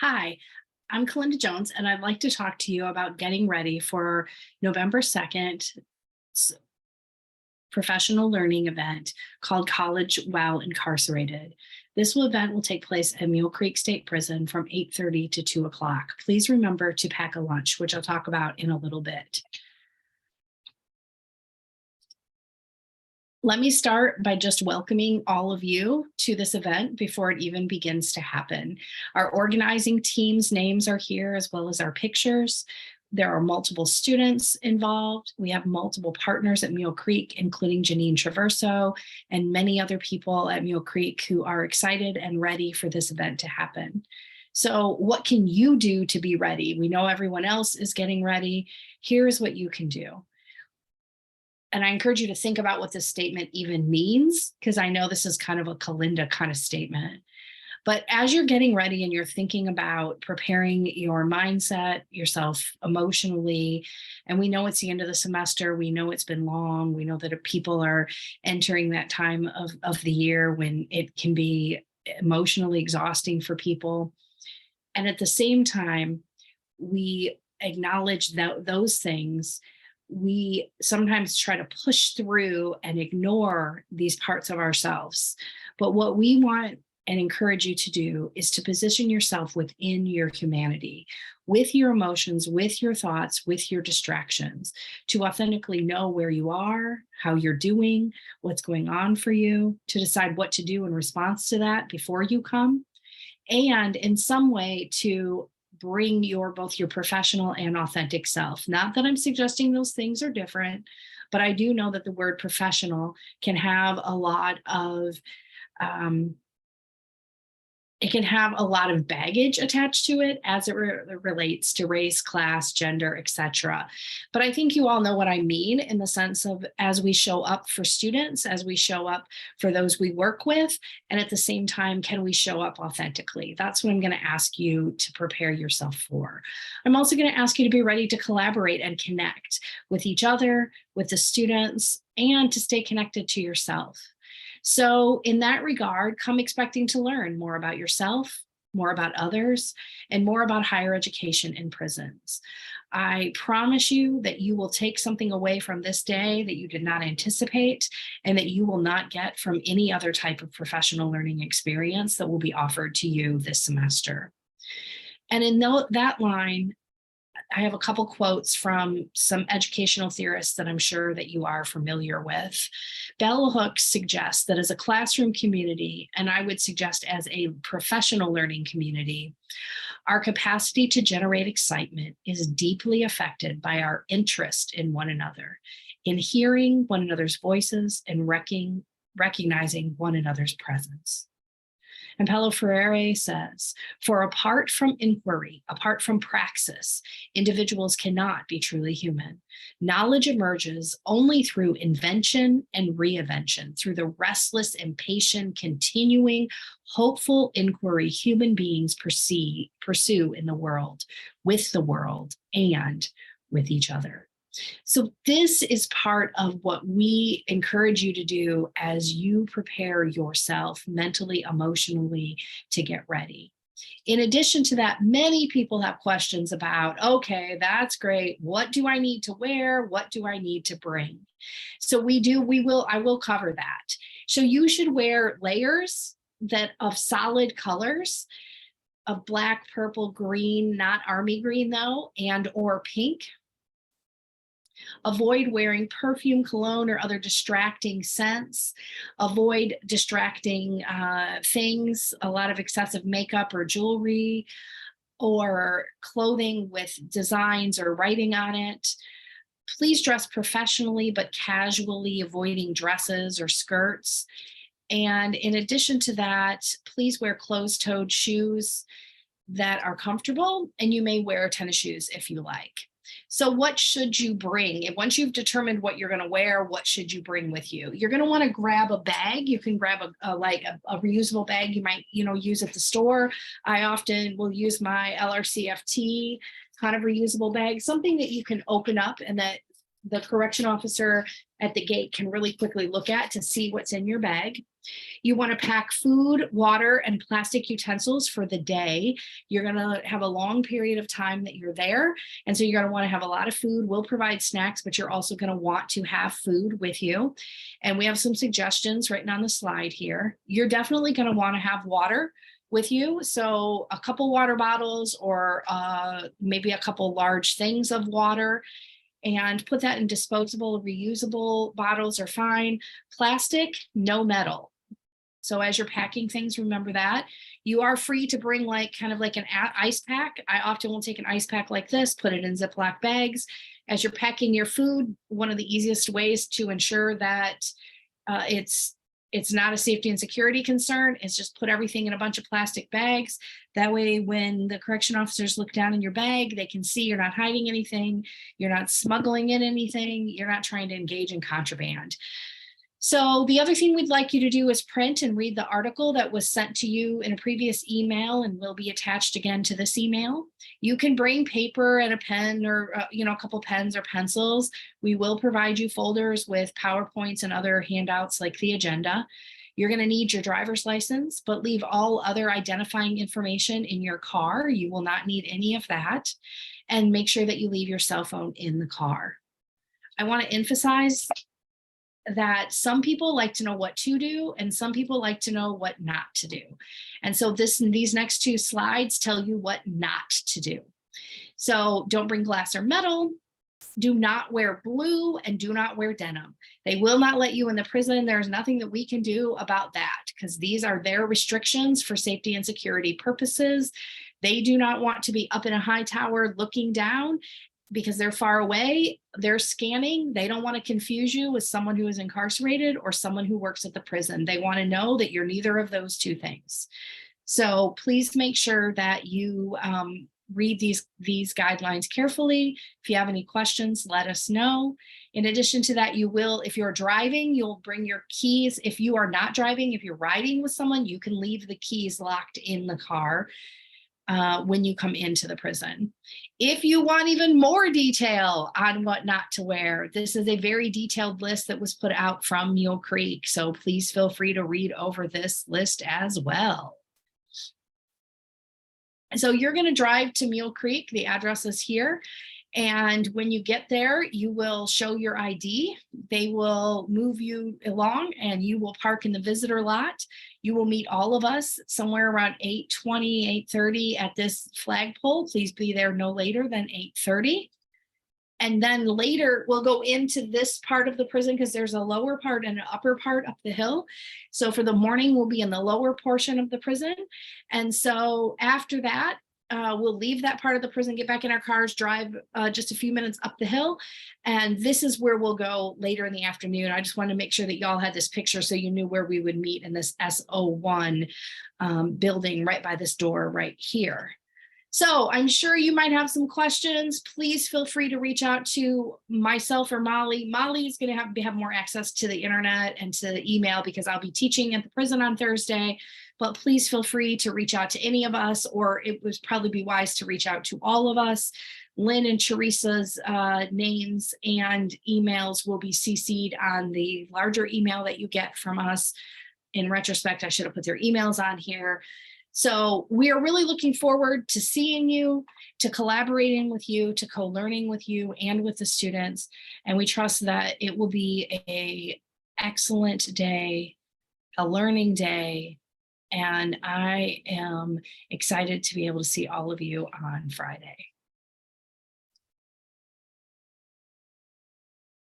Hi, I'm Kalinda Jones, and I'd like to talk to you about getting ready for November 2nd professional learning event called College While Incarcerated. This event will take place at Mule Creek State Prison from 8:30 to 2 o'clock. Please remember to pack a lunch, which I'll talk about in a little bit. Let me start by just welcoming all of you to this event before it even begins to happen. Our organizing team's names are here as well as our pictures. There are multiple students involved. We have multiple partners at Mule Creek, including Janine Traverso and many other people at Mule Creek who are excited and ready for this event to happen. So what can you do to be ready? We know everyone else is getting ready. Here's what you can do. And I encourage you to think about what this statement even means, because I know this is kind of a Kalinda kind of statement. But as you're getting ready and you're thinking about preparing your mindset, yourself emotionally, and we know it's the end of the semester, we know it's been long, we know that people are entering that time of the year when it can be emotionally exhausting for people. And at the same time, we acknowledge that those things, we sometimes try to push through and ignore these parts of ourselves. But what we want and encourage you to do is to position yourself within your humanity, with your emotions, with your thoughts, with your distractions, to authentically know where you are, how you're doing, what's going on for you, to decide what to do in response to that before you come, and in some way to bring both your professional and authentic self. Not that I'm suggesting those things are different, but I do know that the word professional can have a lot of baggage attached to it as it relates to race, class, gender, etc. But I think you all know what I mean in the sense of as we show up for students, as we show up for those we work with, and at the same time, can we show up authentically? That's what I'm going to ask you to prepare yourself for. I'm also going to ask you to be ready to collaborate and connect with each other, with the students, and to stay connected to yourself. So in that regard, come expecting to learn more about yourself, more about others, and more about higher education in prisons. I promise you that you will take something away from this day that you did not anticipate and that you will not get from any other type of professional learning experience that will be offered to you this semester. And in that line, I have a couple quotes from some educational theorists that I'm sure that you are familiar with. Bell Hooks suggests that as a classroom community, and I would suggest as a professional learning community, our capacity to generate excitement is deeply affected by our interest in one another, in hearing one another's voices and recognizing one another's presence. And Paulo Freire says, for apart from inquiry, apart from praxis, individuals cannot be truly human. Knowledge emerges only through invention and reinvention, through the restless, impatient, continuing, hopeful inquiry human beings pursue in the world, and with each other. So this is part of what we encourage you to do as you prepare yourself mentally, emotionally to get ready. In addition to that, many people have questions about, okay, that's great. What do I need to wear? What do I need to bring? So I will cover that. So you should wear layers of solid colors of black, purple, green, not army green though, and or pink. Avoid wearing perfume, cologne, or other distracting scents. Avoid distracting things, a lot of excessive makeup or jewelry, or clothing with designs or writing on it. Please dress professionally, but casually, avoiding dresses or skirts. And in addition to that, please wear closed-toed shoes that are comfortable, and you may wear tennis shoes if you like. So what should you bring? And once you've determined what you're going to wear, what should you bring with you? You're going to want to grab a bag. You can grab a reusable bag you might use at the store. I often will use my LRCFT kind of reusable bag, something that you can open up and that the correction officer at the gate can really quickly look at to see what's in your bag. You want to pack food, water, and plastic utensils for the day. You're going to have a long period of time that you're there. And so you're going to want to have a lot of food. We'll provide snacks, but you're also going to want to have food with you. And we have some suggestions written on the slide here. You're definitely going to want to have water with you. So a couple water bottles or maybe a couple large things of water, and put that in disposable, reusable bottles are fine. Plastic, no metal. So as you're packing things, remember that. You are free to bring like kind of like an ice pack. I often will take an ice pack like this, put it in Ziploc bags. As you're packing your food, one of the easiest ways to ensure that it's not a safety and security concern is just put everything in a bunch of plastic bags. That way, when the correction officers look down in your bag, they can see you're not hiding anything, you're not smuggling in anything, you're not trying to engage in contraband. So the other thing we'd like you to do is print and read the article that was sent to you in a previous email and will be attached again to this email. You can bring paper and a pen or a couple pens or pencils. We will provide you folders with PowerPoints and other handouts like the agenda. You're going to need your driver's license, but leave all other identifying information in your car. You will not need any of that. And make sure that you leave your cell phone in the car. I want to emphasize that some people like to know what to do and some people like to know what not to do. And so these next two slides tell you what not to do. So don't bring glass or metal, do not wear blue, and do not wear denim. They will not let you in the prison. There's nothing that we can do about that because these are their restrictions for safety and security purposes. They do not want to be up in a high tower looking down because they're far away, they're scanning. They don't want to confuse you with someone who is incarcerated or someone who works at the prison. They want to know that you're neither of those two things. So please make sure that you read these guidelines carefully. If you have any questions, let us know. In addition to that, you will, if you're driving, you'll bring your keys. If you are not driving, if you're riding with someone, you can leave the keys locked in the car when you come into the prison. If you want even more detail on what not to wear, this is a very detailed list that was put out from Mule Creek. So please feel free to read over this list as well. So you're going to drive to Mule Creek. The address is here. And when you get there, you will show your ID. They will move you along and you will park in the visitor lot. You will meet all of us somewhere around 8:20, 8:30 at this flagpole. Please be there no later than 8:30. And then later we'll go into this part of the prison because there's a lower part and an upper part up the hill. So for the morning, we'll be in the lower portion of the prison. And so after that, we'll leave that part of the prison, get back in our cars, drive just a few minutes up the hill. And this is where we'll go later in the afternoon. I just wanted to make sure that y'all had this picture so you knew where we would meet in this SO1 building right by this door right here. So I'm sure you might have some questions. Please feel free to reach out to myself or Molly. Molly is going to have more access to the internet and to the email because I'll be teaching at the prison on Thursday. But please feel free to reach out to any of us, or it would probably be wise to reach out to all of us. Lynn and Teresa's names and emails will be CC'd on the larger email that you get from us. In retrospect, I should have put their emails on here. So we are really looking forward to seeing you, to collaborating with you, to co-learning with you and with the students. And we trust that it will be an excellent day, a learning day. And I am excited to be able to see all of you on Friday.